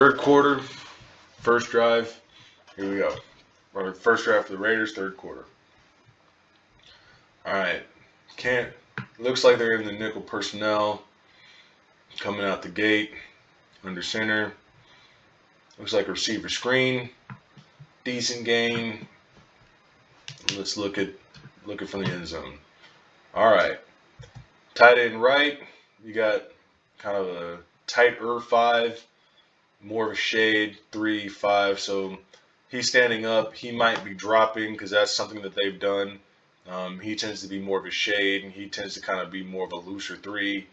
Third quarter, first drive. Here we go. Or first drive for the Raiders, third quarter. All right. Can't. Looks like they're in the nickel personnel coming out the gate under center. Looks like a receiver screen. Decent gain. Let's look at from the end zone. All right. Tight end right. You got kind of a tighter 5, more of a shade 3, 5. So he's standing up. He might be dropping because that's something that they've done. He tends to be more of a shade, and he tends to kind of be more of a looser 3,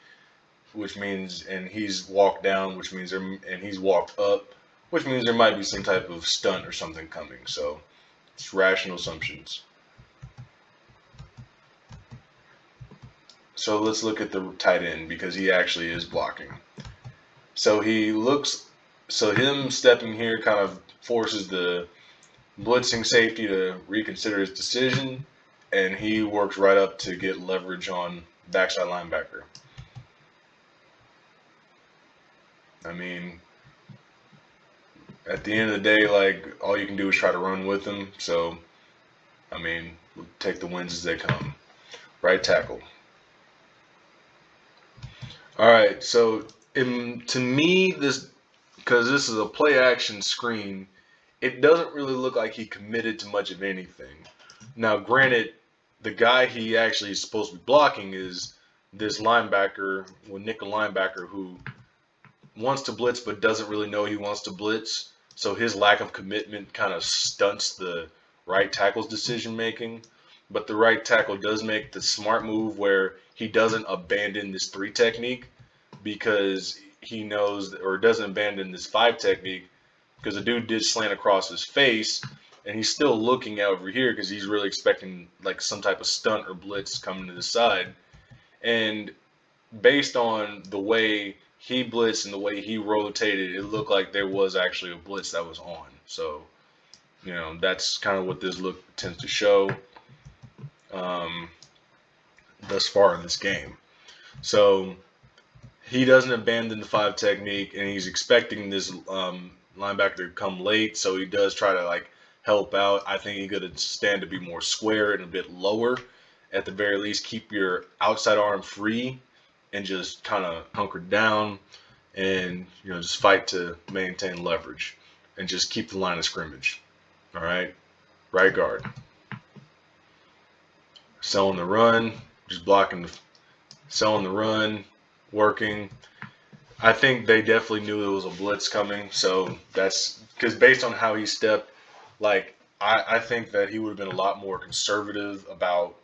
which means, and he's walked down, which means, and he's walked up, which means there might be some type of stunt or something coming. So it's rational assumptions. So let's look at the tight end because he actually is blocking. So him stepping here kind of forces the blitzing safety to reconsider his decision, and he works right up to get leverage on backside linebacker. I mean, at the end of the day, like, all you can do is try to run with him. So, I mean, we'll take the wins as they come. Right tackle. All right, so to me, because this is a play action screen, it doesn't really look like he committed to much of anything. Now, granted, the guy he actually is supposed to be blocking is this linebacker, nickel linebacker, who wants to blitz but doesn't really know he wants to blitz. So his lack of commitment kind of stunts the right tackle's decision making. But the right tackle does make the smart move where he doesn't abandon this 3 technique because he knows, or doesn't abandon this 5 technique because the dude did slant across his face, and he's still looking over here because he's really expecting like some type of stunt or blitz coming to the side. And based on the way he blitzed and the way he rotated, it looked like there was actually a blitz that was on. So, that's kind of what this look tends to show thus far in this game. So he doesn't abandon the 5 technique, and he's expecting this linebacker to come late. So he does try to help out. I think he's going to stand to be more square and a bit lower. At the very least, keep your outside arm free and just kind of hunker down and just fight to maintain leverage and just keep the line of scrimmage. All right, right guard. Selling the run, just selling the run, working. I think they definitely knew there was a blitz coming, so that's because based on how he stepped, I think that he would have been a lot more conservative about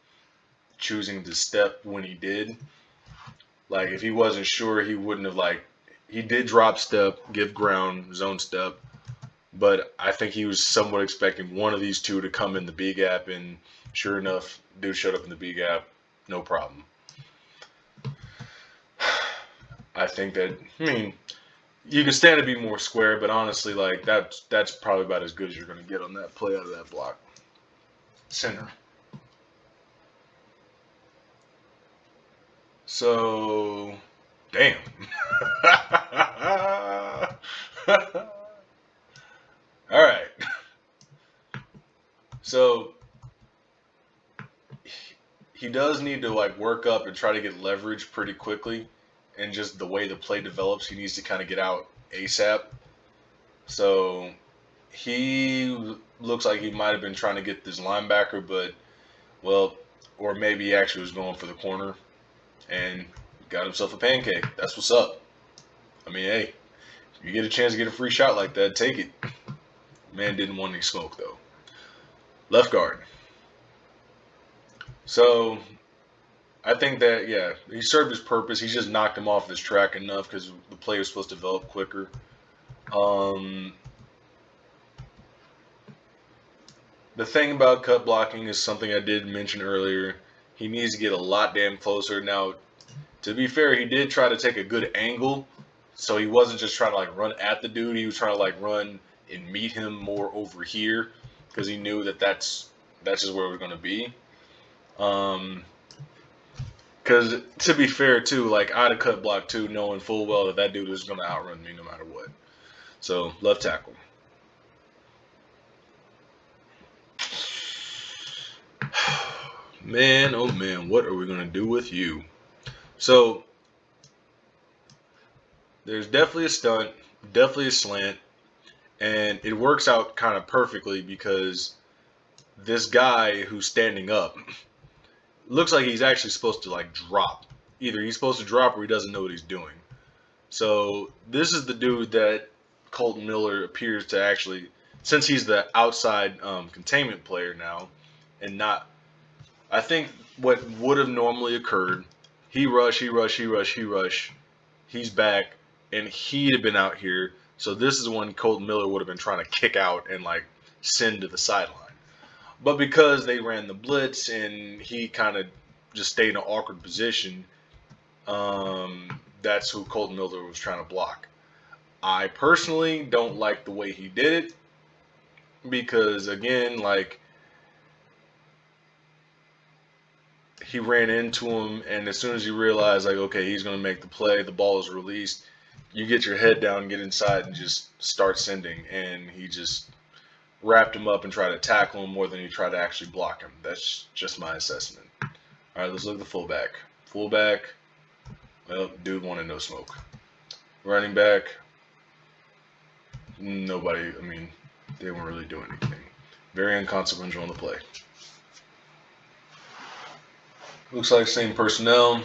choosing to step when he did. Like, if he wasn't sure, he wouldn't have he did drop step, give ground, zone step, but I think he was somewhat expecting one of these two to come in the B gap, and sure enough, dude showed up in the B gap, no problem. I think that, you can stand to be more square, but honestly, that's probably about as good as you're going to get on that play out of that block. Center. So, damn. All right. So, he does need to work up and try to get leverage pretty quickly. And just the way the play develops, he needs to kind of get out ASAP. So he looks like he might have been trying to get this linebacker, or maybe he actually was going for the corner and got himself a pancake. That's what's up. I mean, hey, if you get a chance to get a free shot like that, take it. Man didn't want any smoke, though. Left guard. So I think that, he served his purpose. He just knocked him off his track enough because the play was supposed to develop quicker. The thing about cut blocking is something I did mention earlier. He needs to get a lot damn closer. Now, to be fair, he did try to take a good angle, so he wasn't just trying to run at the dude. He was trying to run and meet him more over here because he knew that that's just where we're going to be. Because to be fair too, I'd have cut block too, knowing full well that dude was going to outrun me no matter what. So left tackle. Man, oh man, what are we gonna do with you? So there's definitely a stunt, definitely a slant, and it works out kind of perfectly because this guy who's standing up looks like he's actually supposed to like drop. Either he's supposed to drop or he doesn't know what he's doing. So this is the dude that Colton Miller appears to actually, since he's the outside containment player now, and not. I think what would have normally occurred, he rush, he rush, he rush, he rush. He's back, and he'd have been out here. So this is when Colton Miller would have been trying to kick out and like send to the sideline. But because they ran the blitz and he kind of just stayed in an awkward position, that's who Colton Miller was trying to block. I personally don't like the way he did it because, again, like he ran into him, and as soon as you realize, like, okay, he's going to make the play, the ball is released, you get your head down, get inside, and just start sending. And he just wrapped him up and tried to tackle him more than he tried to actually block him. That's just my assessment. All right, let's look at the fullback. Fullback, well, dude wanted no smoke. Running back, nobody, I mean, they weren't really doing anything. Very inconsequential on the play. Looks like same personnel.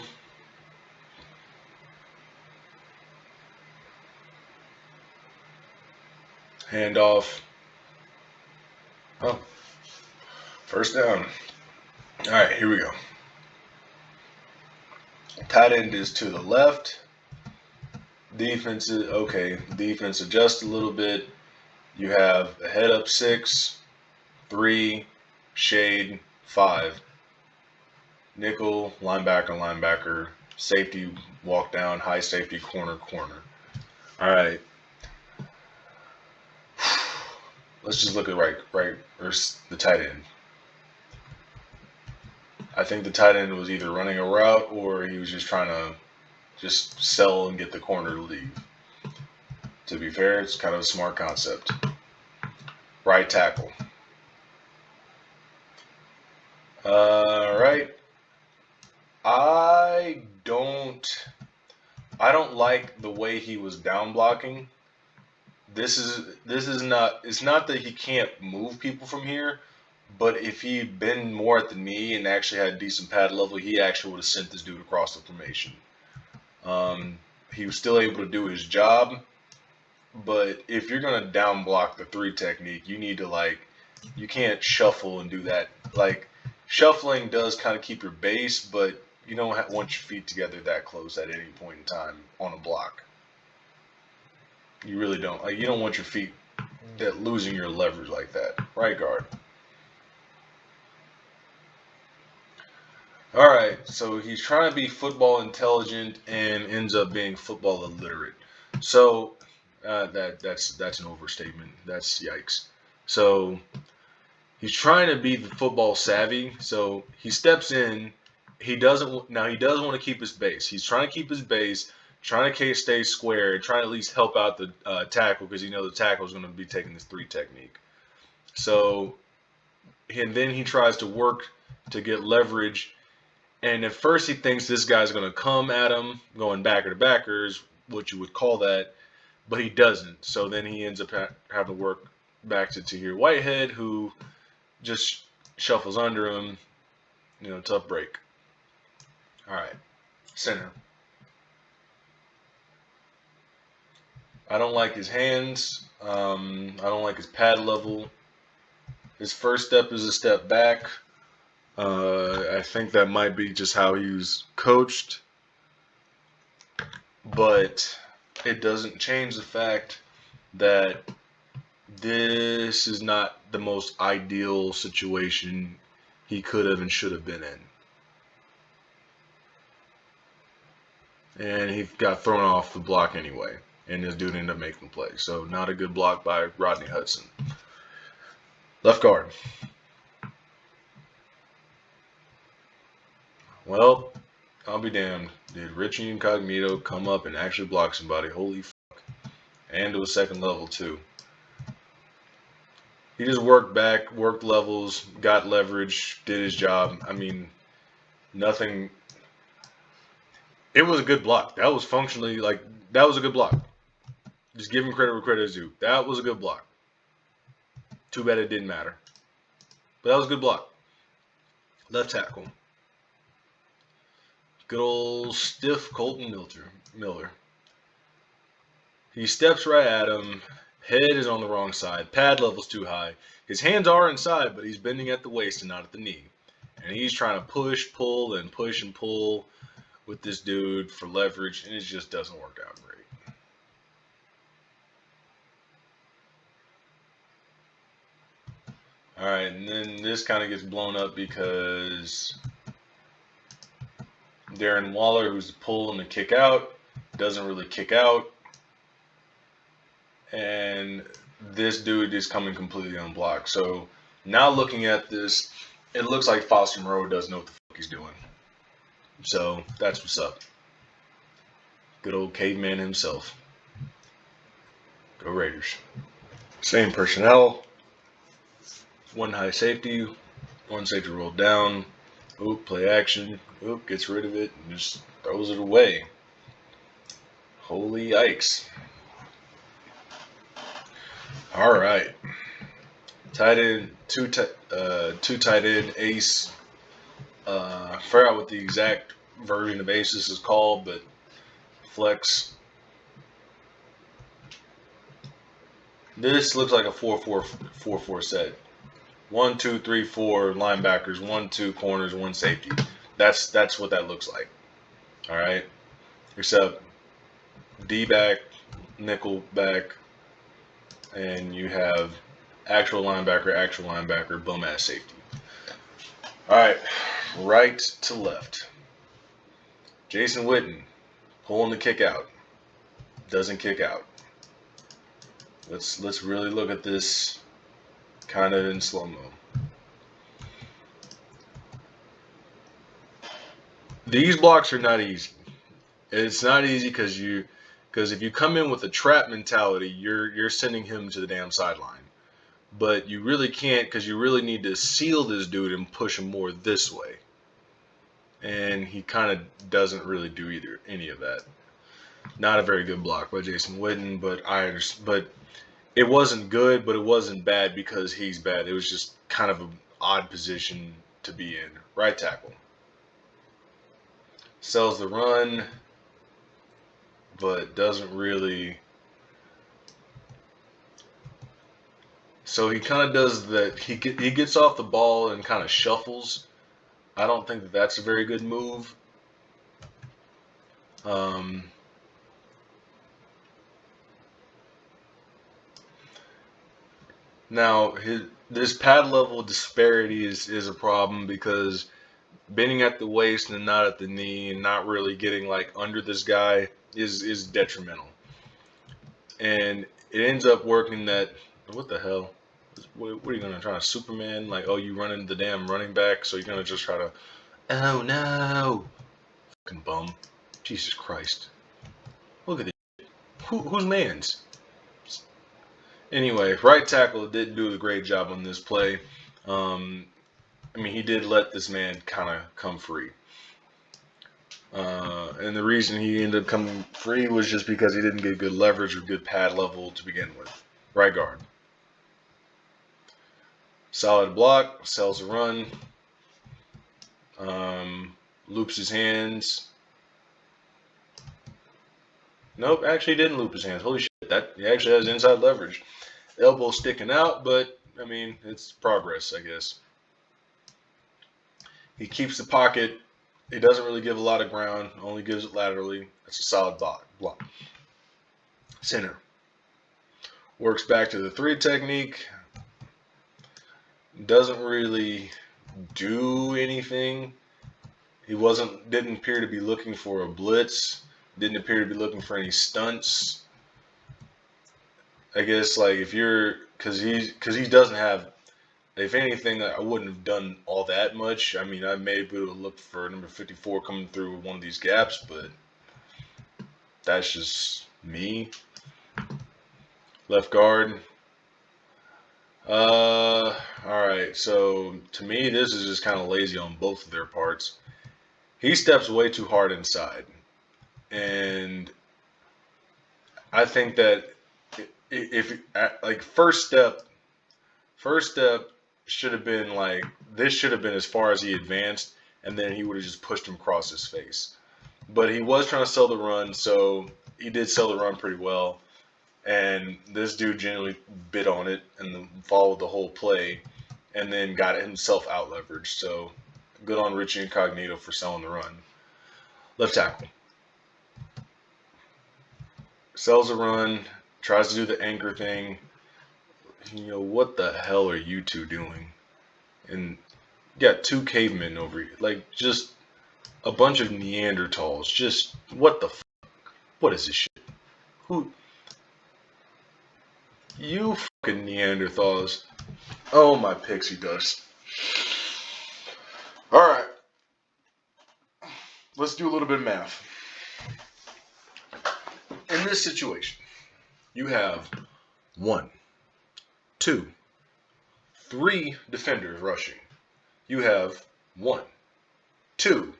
Handoff. Oh, first down. All right, here we go. Tight end is to the left. Defense is okay. Defense adjusts a little bit. You have a head up 6, 3, shade 5. Nickel, linebacker, linebacker, safety, walk down, high safety, corner, corner. All right. Let's just look at right, or the tight end. I think the tight end was either running a route or he was just trying to just sell and get the corner to leave. To be fair, it's kind of a smart concept. Right tackle. Right. I don't like the way he was down blocking. This is not, it's not that he can't move people from here, but if he'd been more at the knee and actually had decent pad level, he actually would have sent this dude across the formation. He was still able to do his job, but if you're gonna down block the 3 technique, you need to you can't shuffle and do that. Like shuffling does kind of keep your base, but you don't want your feet together that close at any point in time on a block. You really don't. Like you don't want your feet that losing your leverage like that. Right guard. All right, so he's trying to be football intelligent and ends up being football illiterate. So that's an overstatement. That's yikes. So he's trying to be the football savvy. So he steps in. He does want to keep his base. He's trying to keep his base, trying to stay square, trying to at least help out the tackle because the tackle is going to be taking this 3 technique. So and then he tries to work to get leverage. And at first he thinks this guy's going to come at him, going backer to backers, what you would call that, but he doesn't. So then he ends up having to work back to Tahir Whitehead, who just shuffles under him. Tough break. All right, center. I don't like his hands. I don't like his pad level. His first step is a step back. I think that might be just how he was coached, but it doesn't change the fact that this is not the most ideal situation he could have and should have been in. And he got thrown off the block anyway, and this dude ended up making the play. So not a good block by Rodney Hudson. Left guard. Well, I'll be damned. Did Richie Incognito come up and actually block somebody? Holy fuck. and to a second level too. He just worked back, worked levels, got leverage, did his job. I mean, nothing. It was a good block. That was functionally like that was a good block. Just give him credit where credit is due. That was a good block. Too bad it didn't matter. But that was a good block. Left tackle. Good old stiff Colton Miller. He steps right at him. Head is on the wrong side. Pad level's too high. His hands are inside, but he's bending at the waist and not at the knee. And he's trying to push, pull, and push and pull with this dude for leverage, and it just doesn't work out great. All right, and then this kind of gets blown up because Darren Waller, who's the pull and the kick out, doesn't really kick out. And this dude is coming completely unblocked. So now looking at this, it looks like Foster Moreau doesn't know what the fuck he's doing. So that's what's up. Good old caveman himself. Go Raiders. Same personnel. One high safety. One safety rolled down. Oop, play action. Oop, gets rid of it and just throws it away. Holy yikes. All right. Tight end, two tight end ace. I forgot what the exact version of aces is called, but flex. This looks like a 4-4 set. 1, 2, 3, 4 linebackers, 1, 2 corners, 1 safety. That's what that looks like. All right. Except D back, nickel back, and you have actual linebacker, bum ass safety. All right, right to left. Jason Witten pulling the kick out. Doesn't kick out. Let's really look at this kind of in slow-mo. These blocks are not easy. It's not easy because if you come in with a trap mentality, you're sending him to the damn sideline. But you really can't because you really need to seal this dude and push him more this way. And he kind of doesn't really do any of that. Not a very good block by Jason Witten, but it wasn't good, but it wasn't bad because he's bad. It was just kind of an odd position to be in. Right tackle. Sells the run, but doesn't really. So he kind of does that. He gets off the ball and kind of shuffles. I don't think that that's a very good move. Now this pad level disparity is a problem because bending at the waist and not at the knee and not really getting like under this guy is detrimental. And it ends up working that what the hell? What are you gonna try to Superman? Like, oh, you running the damn running back, so you're gonna just try to oh no, fucking bum, Jesus Christ, look at it. Whose man's? Anyway, right tackle didn't do a great job on this play. I mean, he did let this man kind of come free. And the reason he ended up coming free was just because he didn't get good leverage or good pad level to begin with. Right guard. Solid block, sells a run, loops his hands. Nope, actually didn't loop his hands. Holy shit, that he actually has inside leverage. Elbow sticking out, but I mean, it's progress, I guess. He keeps the pocket. He doesn't really give a lot of ground, only gives it laterally. That's a solid block. Center. Works back to the 3 technique. Doesn't really do anything. He didn't appear to be looking for a blitz. Didn't appear to be looking for any stunts. I guess like if you're because he doesn't have. If anything, I wouldn't have done all that much. I mean, I may be able to look for number 54 coming through one of these gaps, but that's just me. Left guard. All right. So to me, this is just kind of lazy on both of their parts. He steps way too hard inside, and I think that if like first step should have been like this should have been as far as he advanced, and then he would have just pushed him across his face. But he was trying to sell the run, so he did sell the run pretty well. And this dude genuinely bit on it and then followed the whole play, and then got himself out leveraged. So good on Richie Incognito for selling the run. Left tackle sells the run, tries to do the anchor thing. What the hell are you two doing? And you got two cavemen over here, like just a bunch of Neanderthals. Just what the what is this shit? Who you fucking Neanderthals? Oh my pixie dust. All right, let's do a little bit of math. In this situation, you have 1, 2, 3 defenders rushing. You have 1, 2,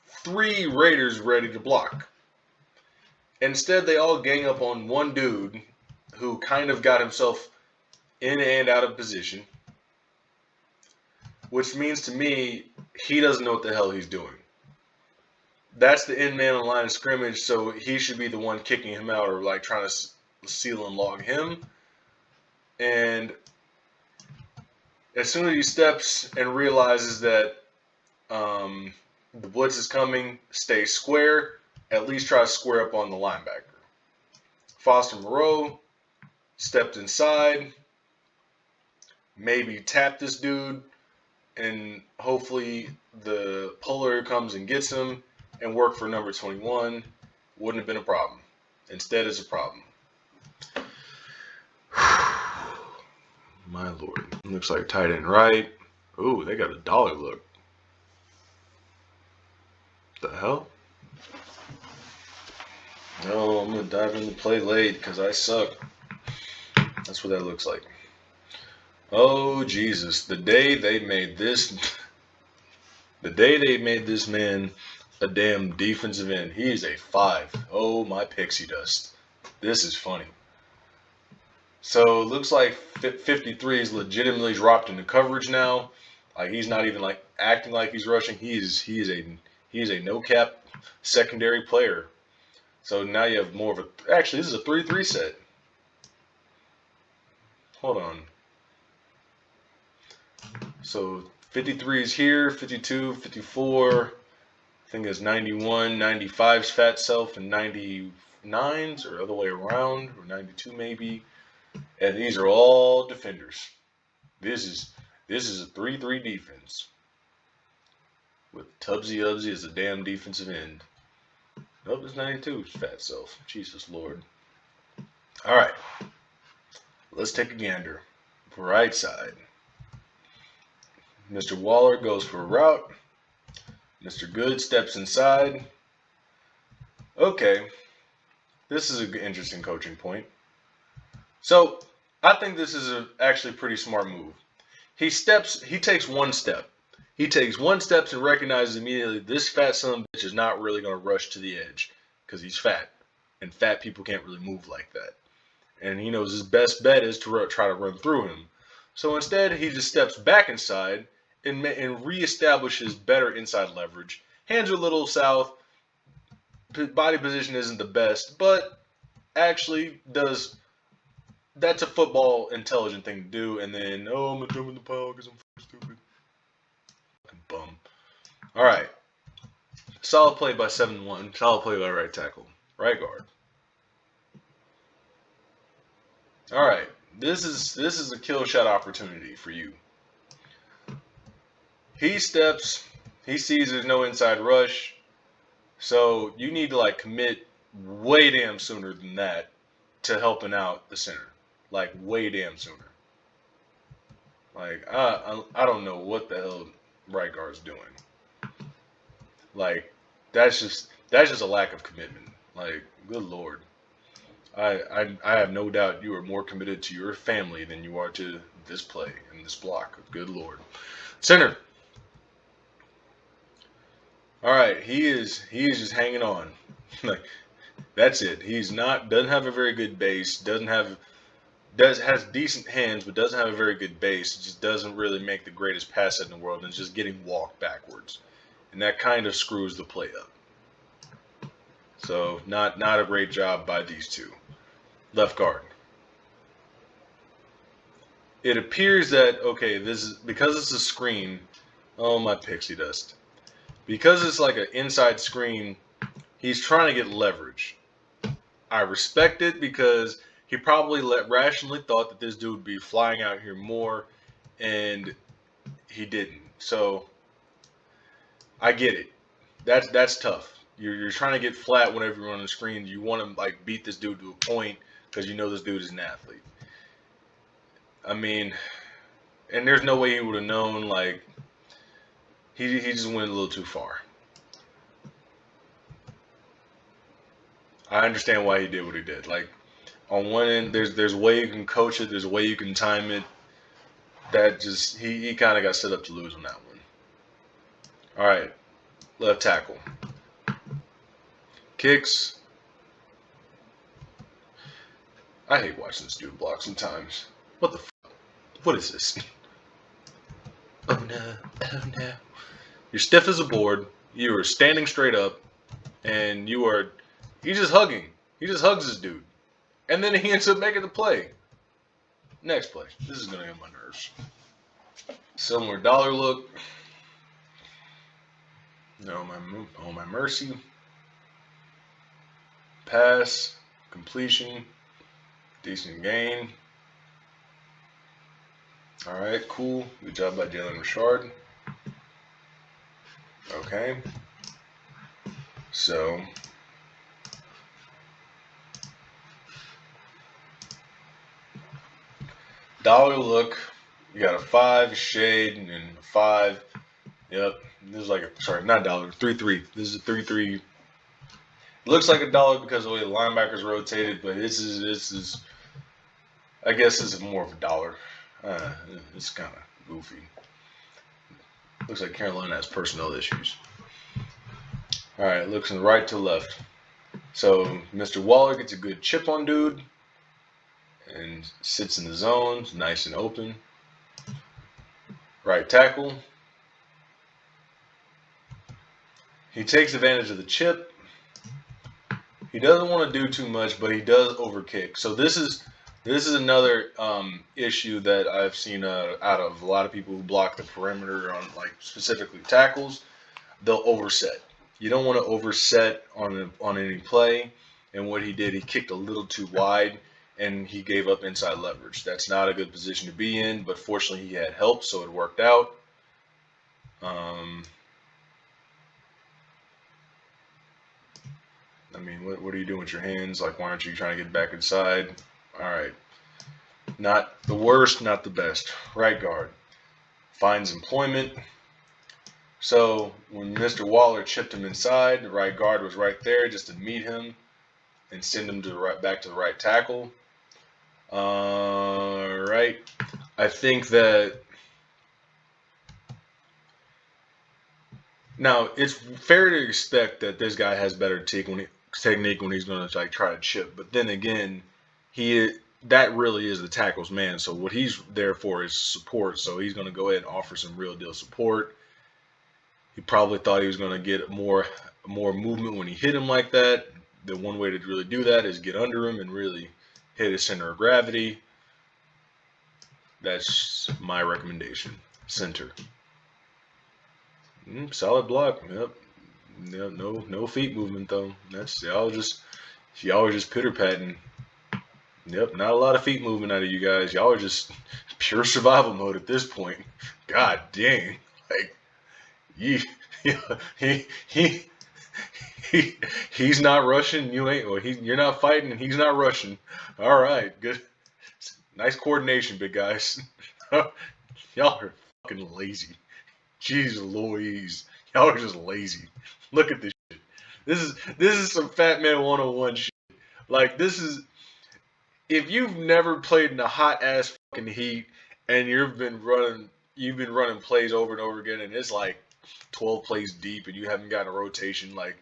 3 Raiders ready to block. Instead, they all gang up on one dude who kind of got himself in and out of position, which means to me, he doesn't know what the hell he's doing. That's the end man on the line of scrimmage, so he should be the one kicking him out or like trying to seal and log him. And as soon as he steps and realizes that the blitz is coming, stay square, at least try to square up on the linebacker. Foster Moreau stepped inside, maybe tapped this dude, and hopefully the puller comes and gets him and work for number 21. Wouldn't have been a problem. Instead, it's a problem. My lord. Looks like tight end right. Ooh, they got a dollar look. The hell? No, I'm going to dive into play late because I suck. That's what that looks like. Oh, Jesus. The day they made this man a damn defensive end. He is a 5. Oh, my pixie dust. This is funny. So it looks like 53 is legitimately dropped into coverage now. Like he's not even like acting like he's rushing. He is a no cap secondary player. So now you have more of a. Actually, this is a 3-3 set. Hold on. So 53 is here, 52, 54. I think it's 91, 95's fat self, and 99's or other way around, or 92 maybe. And these are all defenders. This is a 3-3 defense with Tubbsy Ubsy as a damn defensive end. Nope, it's 92's fat self. Jesus Lord. All right, let's take a gander. Right side. Mr. Waller goes for a route. Mr. Good steps inside. Okay, this is an interesting coaching point. So I think this is actually a pretty smart move. He takes one step. He takes one step and recognizes immediately this fat son of a bitch is not really going to rush to the edge because he's fat. And fat people can't really move like that. And he knows his best bet is to try to run through him. So instead, he just steps back inside and reestablishes better inside leverage. Hands are a little south. Body position isn't the best, but actually does. That's a football intelligent thing to do. And then, I'm going to jump in the pile because I'm stupid. Fucking bum. All right. Solid play by 7-1. Solid play by right tackle. Right guard. All right. This is a kill shot opportunity for you. He steps. He sees there's no inside rush. So you need to commit way damn sooner than that to helping out the center. Way damn sooner. I don't know what the hell right guard's doing. That's just a lack of commitment. Good Lord. I have no doubt you are more committed to your family than you are to this play and this block. Good Lord. Center. All right, he is just hanging on. Like that's it. He's not doesn't have a very good base. Does has decent hands, but doesn't have a very good base. Just doesn't really make the greatest pass in the world, and is just getting walked backwards, and that kind of screws the play up. So not a great job by these two. Left guard. It appears that okay, this is because it's a screen. Oh my pixie dust. Because it's like an inside screen, he's trying to get leverage. I respect it because he probably rationally thought that this dude would be flying out here more, and he didn't. So I get it. That's tough. You're trying to get flat whenever you're on the screen. You want to like beat this dude to a point because you know this dude is an athlete. I mean, and there's no way he would have known. Like he just went a little too far. I understand why he did what he did. Like on one end, there's a way you can coach it. There's a way you can time it. That just he kind of got set up to lose on that one. All right, left tackle kicks. I hate watching this dude block sometimes. What the? What is this? Oh no! Oh no! You're stiff as a board. You are standing straight up, and you are. He's just hugging. He just hugs this dude, and then he ends up making the play. Next play. This is gonna get my nerves. Similar dollar look. No, my mercy. Pass, completion, decent gain. All right, cool. Good job by Jalen Richard. Okay. So, dollar look. You got a 5, a shade, and then a 5. Yep. This is like a, sorry, not dollar, 3-3. This is a 3-3. It looks like a dollar because of the way the linebackers rotated, but this is I guess this is more of a dollar. Uh, it's kind of goofy. Looks like Carolina has personnel issues. All right, looks from the right to left. So Mr. Waller gets a good chip on dude and sits in the zone, nice and open. Right tackle. He takes advantage of the chip. He doesn't want to do too much, but he does overkick. So this is another issue that I've seen out of a lot of people who block the perimeter on like specifically tackles. They'll overset. You don't want to overset on any play. And what he did, he kicked a little too wide, and he gave up inside leverage. That's not a good position to be in, but fortunately he had help, so it worked out. I mean, what are you doing with your hands? Like, why aren't you trying to get back inside? All right. Not the worst, not the best. Right guard finds employment. So when Mr. Waller chipped him inside, the right guard was right there just to meet him and send him to the right, back to the right tackle. Right. I think that now it's fair to expect that this guy has better technique when he's going to like try to chip. But then again, he that really is the tackle's man. So what he's there for is support. So he's going to go ahead and offer some real deal support. He probably thought he was going to get more movement when he hit him like that. The one way to really do that is get under him and really hit his center of gravity. That's my recommendation. Center. Solid block. Yep. No feet movement though. That's y'all just pitter patting. Yep, not a lot of feet movement out of you guys. Y'all are just pure survival mode at this point. God dang. Like he he's not rushing. You ain't. Well, you're not fighting, and he's not rushing. All right, good. Nice coordination, big guys. Y'all are fucking lazy. Jeez Louise, y'all are just lazy. Look at this shit. This is some Fat Man 101 shit. Like this is if you've never played in a hot ass fucking heat and you've been running plays over and over again, and it's like 12 plays deep, and you haven't gotten a rotation, like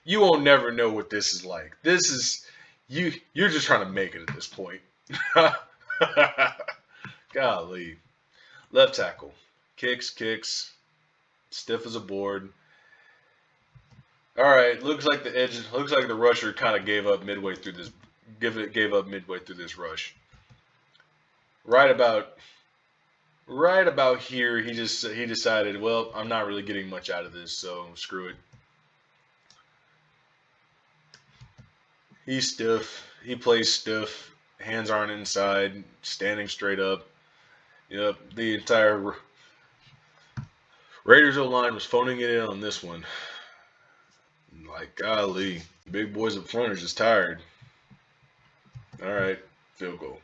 you won't never know what this is like. This is you're just trying to make it at this point. Golly, left tackle, kicks, stiff as a board. All right, looks like the rusher kind of gave up midway through this. Gave up midway through this rush. Right about right about here, he decided, well, I'm not really getting much out of this, so screw it. He's stiff. He plays stiff. Hands aren't inside. Standing straight up. Yep, the entire Raiders O line was phoning it in on this one. Like golly, big boys up front are just tired. All right, field goal.